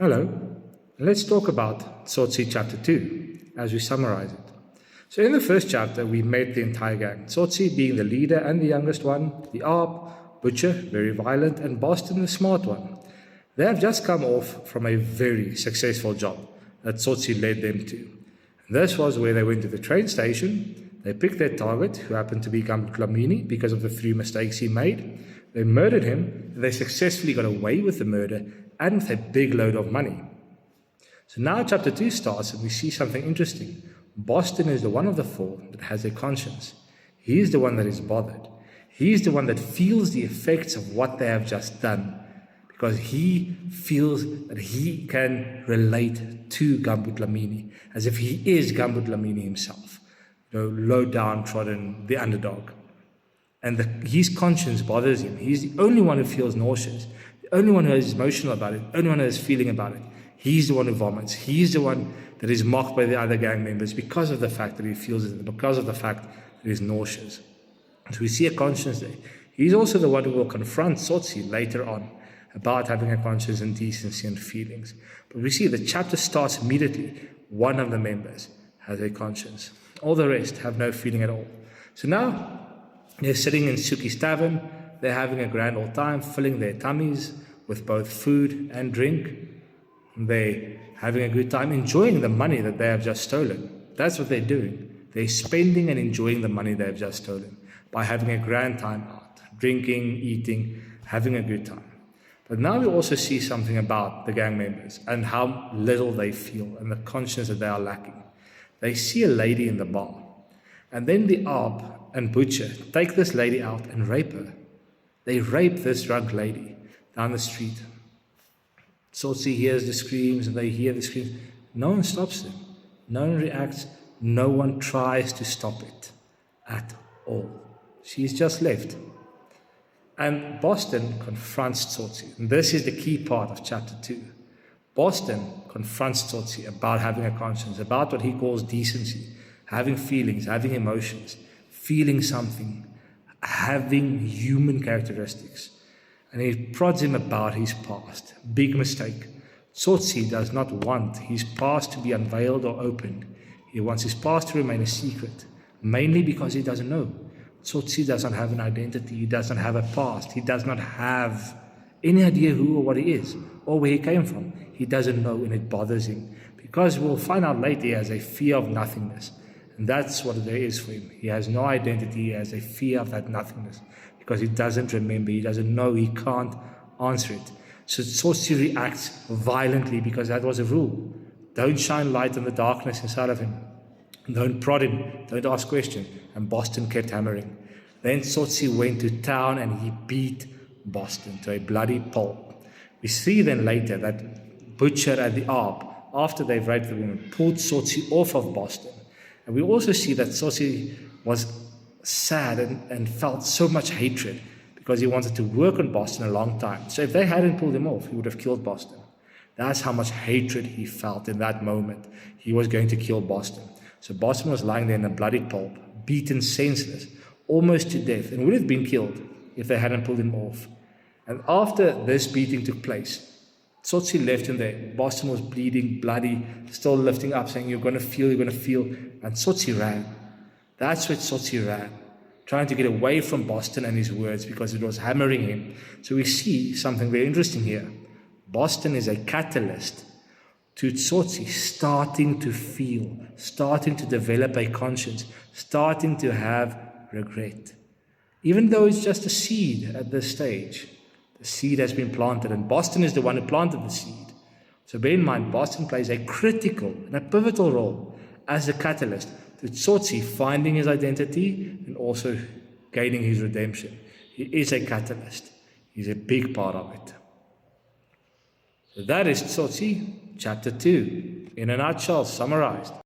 Hello, let's talk about Tsotsi chapter 2 as we summarize it. So in the first chapter, we met the entire gang. Tsotsi being the leader and the youngest one, the Arp, Butcher, very violent, and Boston, the smart one. They have just come off from a very successful job that Tsotsi led them to. And this was where they went to the train station. They picked their target, who happened to be Glamini because of the 3 mistakes he made. They murdered him, and they successfully got away with the murder and with a big load of money. So now chapter 2 starts and we see something interesting. Boston is the one of the 4 that has a conscience. He is the one that is bothered. He is the one that feels the effects of what they have just done, because he feels that he can relate to Gambut Lamini as if he is Gambut Lamini himself, low downtrodden, the underdog. And his conscience bothers him. He's the only one who feels nauseous, the only one who is emotional about it, the only one who has feeling about it. He's the one who vomits. He's the one that is mocked by the other gang members because of the fact that he feels it, because of the fact that he's nauseous. So we see a conscience there. He's also the one who will confront Tsotsi later on about having a conscience and decency and feelings. But we see the chapter starts immediately. One of the members has a conscience. All the rest have no feeling at all. So now they're sitting in Suki's tavern. They're having a grand old time, filling their tummies with both food and drink. They're having a good time, enjoying the money that they have just stolen. That's what they're doing. They're spending and enjoying the money they have just stolen by having a grand time out, drinking, eating, having a good time. But now we also see something about the gang members and how little they feel and the conscience that they are lacking. They see a lady in the bar, and then the Arp and Butcher take this lady out and rape her. They rape this drunk lady down the street. Tsotsi hears the screams and they hear the screams. No one stops them. No one reacts. No one tries to stop it at all. She's just left. And Boston confronts Tsotsi. And this is the key part of chapter 2. Boston confronts Tsotsi about having a conscience, about what he calls decency, having feelings, having emotions, feeling something, having human characteristics. And he prods him about his past. Big mistake. Tsotsi does not want his past to be unveiled or opened. He wants his past to remain a secret, mainly because he doesn't know. Tsotsi does not have an identity. He does not have a past. He does not have any idea who or what he is or where he came from. He doesn't know, and it bothers him because we'll find out later he has a fear of nothingness. And that's what there is for him. He has no identity. He has a fear of that nothingness because he doesn't remember. He doesn't know. He can't answer it. So Tsotsi reacts violently because that was a rule. Don't shine light on the darkness inside of him. Don't prod him. Don't ask questions. And Boston kept hammering. Then Tsotsi went to town and he beat Boston to a bloody pulp. We see then later that Butcher and the Arp, after they've raped the woman, pulled Tsotsi off of Boston. And we also see that Tsotsi was sad and felt so much hatred because he wanted to work on Boston a long time. So if they hadn't pulled him off, he would have killed Boston. That's how much hatred he felt in that moment. He was going to kill Boston. So Boston was lying there in a bloody pulp, beaten senseless, almost to death, and would have been killed if they hadn't pulled him off. And after this beating took place, Tsotsi left him there. Boston was bleeding, bloody, still lifting up, saying, you're going to feel. And Tsotsi ran. That's where Tsotsi ran, trying to get away from Boston and his words because it was hammering him. So we see something very interesting here. Boston is a catalyst to Tsotsi starting to feel, starting to develop a conscience, starting to have regret. Even though it's just a seed at this stage, the seed has been planted, and Boston is the one who planted the seed. So bear in mind, Boston plays a critical and a pivotal role as a catalyst to Tsotsi finding his identity and also gaining his redemption. He is a catalyst. He's a big part of it. So that is Tsotsi, chapter 2, in a nutshell, summarized.